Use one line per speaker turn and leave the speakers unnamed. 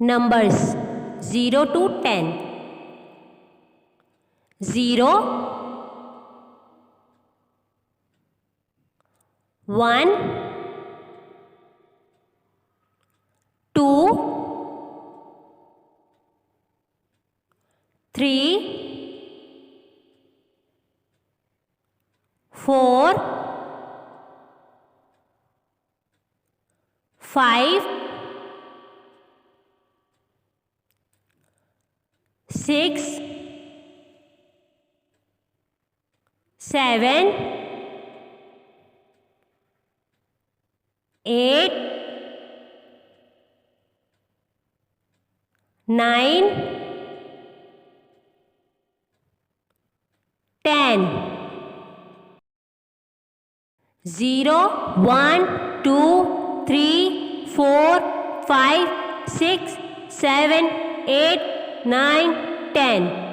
Numbers 0 to 10. 0, 1, 2, 3, 4, 5, 6, 7, 8, 9, 10. 0, 1, 2, 3, 4, 5, 6, 7, 8, 9, 10.